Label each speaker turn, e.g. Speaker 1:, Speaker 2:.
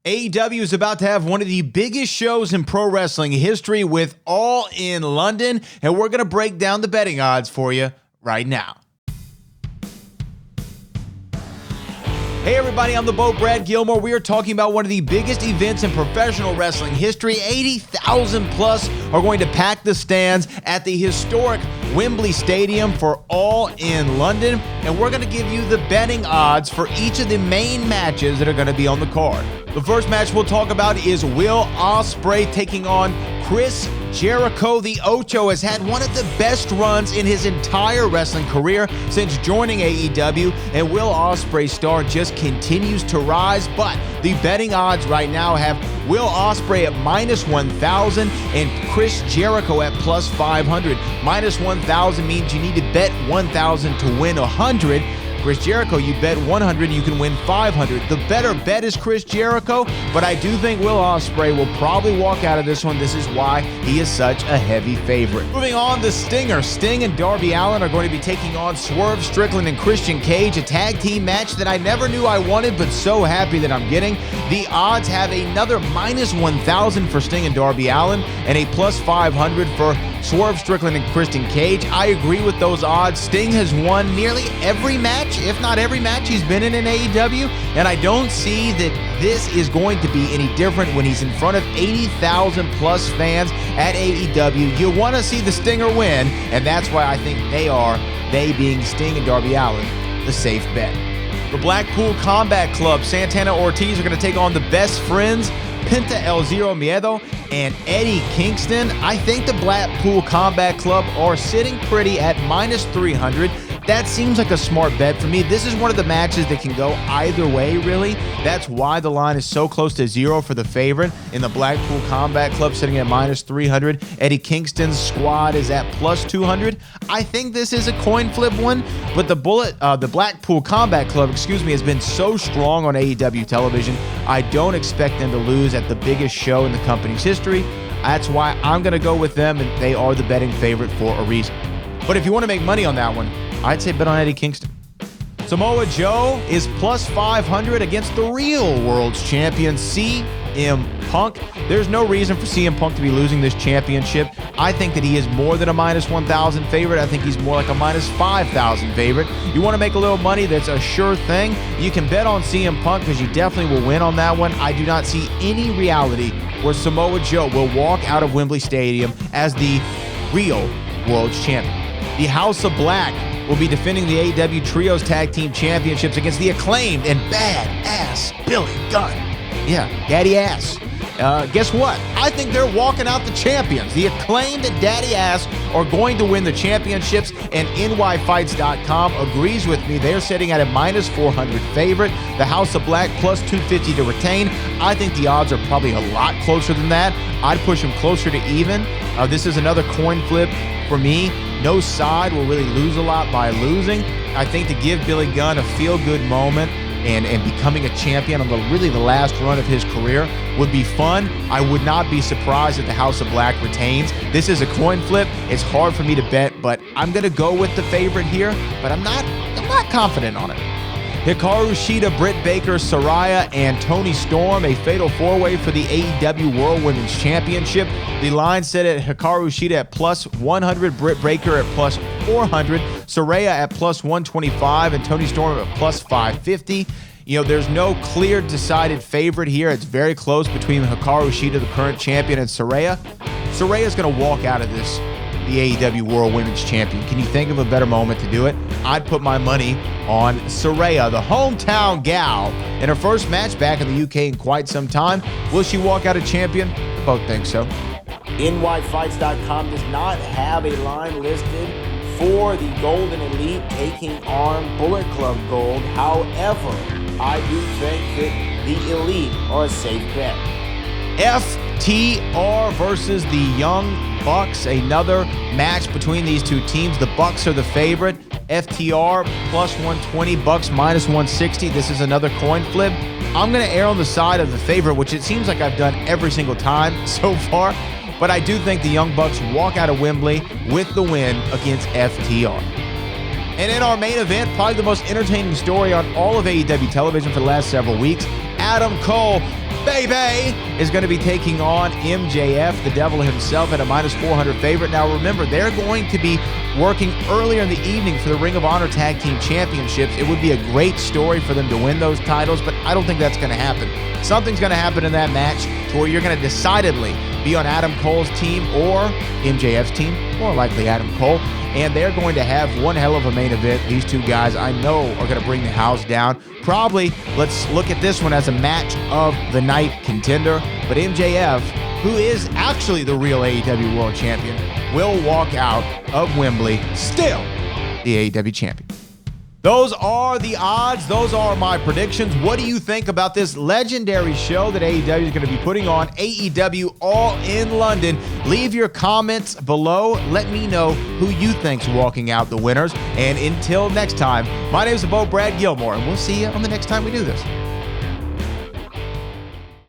Speaker 1: AEW is about to have one of the biggest shows in pro wrestling history with All in London, and we're going to break down the betting odds for you right now. Hey everybody, I'm the Boat Brad Gilmore. We are talking about one of the biggest events in professional wrestling history. 80,000 plus are going to pack the stands at the historic Wembley Stadium for All in London, and we're going to give you the betting odds for each of the main matches that are going to be on the card. The first match we'll talk about is Will Osprey taking on Chris Jericho. The Ocho has had one of the best runs in his entire wrestling career since joining AEW, and Will Osprey's star just continues to rise, but the betting odds right now have Will Osprey at minus 1,000 and Chris Jericho at plus 500. Minus 1,000 means you need to bet 1,000 to win 100. Chris Jericho, you bet 100, you can win 500. The better bet is Chris Jericho, but I do think Will Osprey will probably walk out of this one. This is why he is such a heavy favorite. Moving on, the Stinger. Sting and Darby Allin are going to be taking on Swerve Strickland and Christian Cage, a tag team match that I never knew I wanted, but so happy that I'm getting. The odds have another minus 1,000 for Sting and Darby Allin and a plus 500 for Swerve Strickland and Christian Cage. I agree with those odds. Sting has won nearly every match, if not every match he's been in AEW, and I don't see that this is going to be any different when he's in front of 80,000 plus fans at AEW. You want to see the Stinger win, and that's why I think they being Sting and Darby Allin, the safe bet. The Blackpool Combat Club, Santana Ortiz are going to take on the Best Friends, Penta El Zero Miedo, and Eddie Kingston. I think the Blackpool Combat Club are sitting pretty at minus 300. That seems like a smart bet for me. This is one of the matches that can go either way, really. That's why the line is so close to zero for the favorite in the Blackpool Combat Club, sitting at minus 300. Eddie Kingston's squad is at plus 200. I think this is a coin flip one, but the Blackpool Combat Club, has been so strong on AEW television. I don't expect them to lose at the biggest show in the company's history. That's why I'm going to go with them, and they are the betting favorite for a reason. But if you want to make money on that one, I'd say bet on Eddie Kingston. Samoa Joe is plus 500 against the real world's champion, CM Punk. There's no reason for CM Punk to be losing this championship. I think that he is more than a minus 1,000 favorite. I think he's more like a minus 5,000 favorite. You want to make a little money, that's a sure thing. You can bet on CM Punk because you definitely will win on that one. I do not see any reality where Samoa Joe will walk out of Wembley Stadium as the real world's champion. The House of Black will be defending the AEW Trios Tag Team Championships against the Acclaimed and Badass Billy Gunn. Yeah, Daddy Ass. Guess what? I think they're walking out the champions. The Acclaimed and Daddy Ass are going to win the championships, and NYFights.com agrees with me. They're sitting at a minus 400 favorite. The House of Black plus 250 to retain. I think the odds are probably a lot closer than that. I'd push them closer to even. This is another coin flip for me. No side will really lose a lot by losing. I think to give Billy Gunn a feel-good moment and becoming a champion on the last run of his career would be fun. I would not be surprised if the House of Black retains. This is a coin flip. It's hard for me to bet, but I'm going to go with the favorite here, but I'm not confident on it. Hikaru Shida, Britt Baker, Soraya, and Toni Storm, a fatal four-way for the AEW World Women's Championship. The line set at Hikaru Shida at plus 100, Britt Baker at plus 400, Soraya at plus 125, and Toni Storm at plus 550. There's no clear decided favorite here. It's very close between Hikaru Shida, the current champion, and Soraya. Soraya's going to walk out of this the AEW World Women's Champion. Can you think of a better moment to do it? I'd put my money on Soraya, the hometown gal, in her first match back in the UK in quite some time. Will she walk out a champion? I both think so. NYFights.com does not have a line listed for the Golden Elite taking on Bullet Club Gold. However, I do think that the Elite are a safe bet. FTR versus the Young Bucks, another match between these two teams. The Bucks are the favorite. FTR plus 120, Bucks minus 160. This is another coin flip. I'm going to err on the side of the favorite, which it seems like I've done every single time so far. But I do think the Young Bucks walk out of Wembley with the win against FTR. And in our main event, probably the most entertaining story on all of AEW television for the last several weeks, Adam Cole baby, is going to be taking on MJF, the devil himself, at a -400 favorite. Now, remember, they're going to be working earlier in the evening for the Ring of Honor Tag Team Championships. It would be a great story for them to win those titles, but I don't think that's going to happen. Something's going to happen in that match to where you're going to decidedly be on Adam Cole's team or MJF's team, more likely Adam Cole, and they're going to have one hell of a main event. These two guys, I know, are going to bring the house down. Probably, let's look at this one as a match of the night contender, but MJF, who is actually the real AEW World Champion, will walk out of Wembley still the AEW Champion. Those are the odds. Those are my predictions. What do you think about this legendary show that AEW is going to be putting on, AEW All in London? Leave your comments below. Let me know who you think's walking out the winners. And until next time, my name is the Bo Brad Gilmore, and we'll see you on the next time we do this.